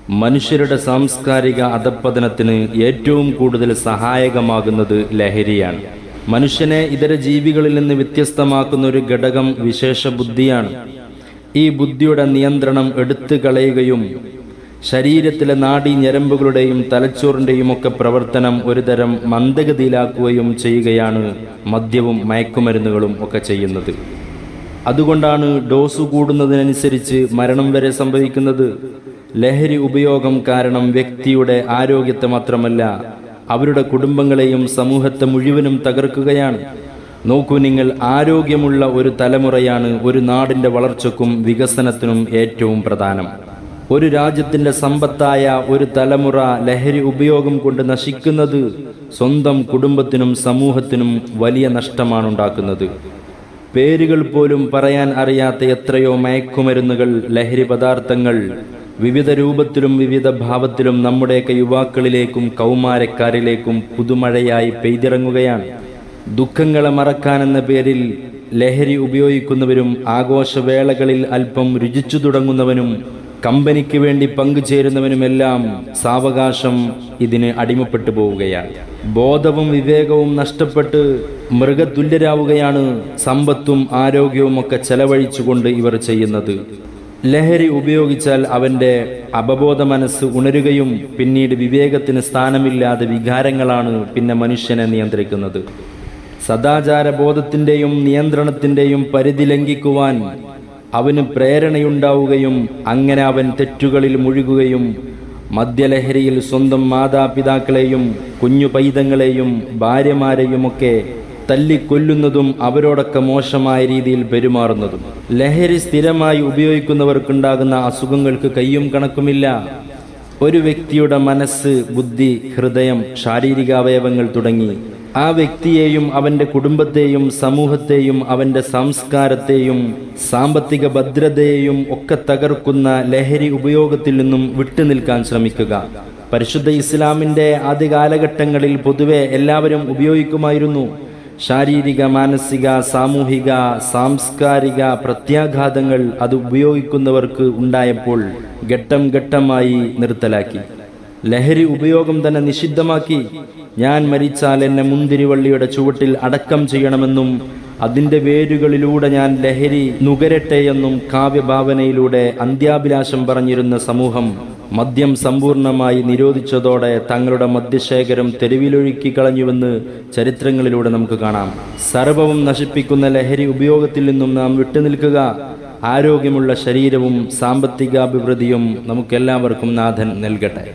മനുഷ്യരുടെ സാംസ്കാരിക അധപ്പതനത്തിന് ഏറ്റവും കൂടുതൽ സഹായകമാകുന്നത് ലഹരിയാണ്. മനുഷ്യനെ ഇതര ജീവികളിൽ നിന്ന് വ്യത്യസ്തമാക്കുന്ന ഒരു ഘടകം വിശേഷ ബുദ്ധിയാണ്. ഈ ബുദ്ധിയുടെ നിയന്ത്രണം എടുത്തു കളയുകയും ശരീരത്തിലെ നാഡീ ഞരമ്പുകളുടെയും തലച്ചോറിൻ്റെയും ഒക്കെ പ്രവർത്തനം ഒരുതരം മന്ദഗതിയിലാക്കുകയും ചെയ്യുകയാണ് മദ്യവും മയക്കുമരുന്നുകളും ഒക്കെ ചെയ്യുന്നത്. അതുകൊണ്ടാണ് ഡോസ് കൂടുന്നതിനനുസരിച്ച് മരണം വരെ സംഭവിക്കുന്നത്. ലഹരി ഉപയോഗം കാരണം വ്യക്തിയുടെ ആരോഗ്യത്തെ മാത്രമല്ല, അവരുടെ കുടുംബങ്ങളെയും സമൂഹത്തെ മുഴുവനും തകർക്കുകയാണ്. നോക്കൂ നിങ്ങൾ, ആരോഗ്യമുള്ള ഒരു തലമുറയാണ് ഒരു നാടിൻ്റെ വളർച്ചയ്ക്കും വികസനത്തിനും ഏറ്റവും പ്രധാനം. ഒരു രാജ്യത്തിൻ്റെ സമ്പത്തായ ഒരു തലമുറ ലഹരി ഉപയോഗം കൊണ്ട് നശിക്കുന്നത് സ്വന്തം കുടുംബത്തിനും സമൂഹത്തിനും വലിയ നഷ്ടമാണ് ഉണ്ടാക്കുന്നത്. പേരുകൾ പോലും പറയാൻ അറിയാത്ത എത്രയോ മയക്കുമരുന്നുകൾ, ലഹരി പദാർത്ഥങ്ങൾ വിവിധ രൂപത്തിലും വിവിധ ഭാവത്തിലും നമ്മുടെയൊക്കെ യുവാക്കളിലേക്കും കൗമാരക്കാരിലേക്കും പുതുമഴയായി പെയ്തിറങ്ങുകയാണ്. ദുഃഖങ്ങളെ മറക്കാനെന്ന പേരിൽ ലഹരി ഉപയോഗിക്കുന്നവരും ആഘോഷവേളകളിൽ അല്പം രുചിച്ചു തുടങ്ങുന്നവനും കമ്പനിക്ക് വേണ്ടി പങ്കുചേരുന്നവനുമെല്ലാം സാവകാശം ഇതിന് അടിമപ്പെട്ടു പോവുകയാണ്. ബോധവും വിവേകവും നഷ്ടപ്പെട്ട് മൃഗതുല്യരാവുകയാണ് സമ്പത്തും ആരോഗ്യവും ഒക്കെ ചെലവഴിച്ചുകൊണ്ട് ഇവർ ചെയ്യുന്നത്. ലഹരി ഉപയോഗിച്ചാൽ അവൻ്റെ അപബോധ മനസ്സ് ഉണരുകയും പിന്നീട് വിവേകത്തിന് സ്ഥാനമില്ലാതെ വികാരങ്ങളാണ് പിന്നെ മനുഷ്യനെ നിയന്ത്രിക്കുന്നത്. സദാചാരബോധത്തിൻ്റെയും നിയന്ത്രണത്തിൻ്റെയും പരിധി ലംഘിക്കുവാൻ അവന് പ്രേരണയുണ്ടാവുകയും അങ്ങനെ അവൻ തെറ്റുകളിൽ മുഴുകുകയും മദ്യലഹരിയിൽ സ്വന്തം മാതാപിതാക്കളെയും കുഞ്ഞു പൈതങ്ങളെയും ഭാര്യമാരെയുമൊക്കെ തല്ലിക്കൊല്ലുന്നതും അവരോടൊക്കെ മോശമായ രീതിയിൽ പെരുമാറുന്നതും. ലഹരി സ്ഥിരമായി ഉപയോഗിക്കുന്നവർക്കുണ്ടാകുന്ന അസുഖങ്ങൾക്ക് കയ്യും കണക്കുമില്ല. ഒരു വ്യക്തിയുടെ മനസ്സ്, ബുദ്ധി, ഹൃദയം, ശാരീരികാവയവങ്ങൾ തുടങ്ങി ആ വ്യക്തിയെയും അവൻ്റെ കുടുംബത്തെയും സമൂഹത്തെയും അവൻ്റെ സംസ്കാരത്തെയും സാമ്പത്തിക ഭദ്രതയെയും ഒക്കെ തകർക്കുന്ന ലഹരി ഉപയോഗത്തിൽ നിന്നും വിട്ടുനിൽക്കാൻ ശ്രമിക്കുക. പരിശുദ്ധ ഇസ്ലാമിൻ്റെ ആദ്യ കാലഘട്ടങ്ങളിൽ പൊതുവെ എല്ലാവരും ഉപയോഗിക്കുമായിരുന്നു. ശാരീരിക, മാനസിക, സാമൂഹിക, സാംസ്കാരിക പ്രത്യാഘാതങ്ങൾ അത് ഉപയോഗിക്കുന്നവർക്ക് ഉണ്ടായപ്പോൾ ഘട്ടം ഘട്ടമായി നിർത്തലാക്കി. ലഹരി ഉപയോഗം തന്നെ നിഷിദ്ധമാക്കി. ഞാൻ മരിച്ചാൽ എന്നെ മുന്തിരിവള്ളിയുടെ ചുവട്ടിൽ അടക്കം ചെയ്യണമെന്നും അതിൻ്റെ വേരുകളിലൂടെ ഞാൻ ലഹരി നുകരട്ടെയെന്നും കാവ്യഭാവനയിലൂടെ അന്ത്യാഭിലാഷം പറഞ്ഞിരുന്ന സമൂഹം മദ്യം സമ്പൂർണമായി നിരോധിച്ചതോടെ തങ്ങളുടെ മദ്യശേഖരം തെരുവിലൊഴുക്കി കളഞ്ഞുവെന്ന് ചരിത്രങ്ങളിലൂടെ നമുക്ക് കാണാം. സർവവും നശിപ്പിക്കുന്ന ലഹരി ഉപയോഗത്തിൽ നിന്നും നാം വിട്ടുനിൽക്കുക. ആരോഗ്യമുള്ള ശരീരവും സാമ്പത്തികാഭിവൃദ്ധിയും നമുക്കെല്ലാവർക്കും നാഥൻ നൽകട്ടെ.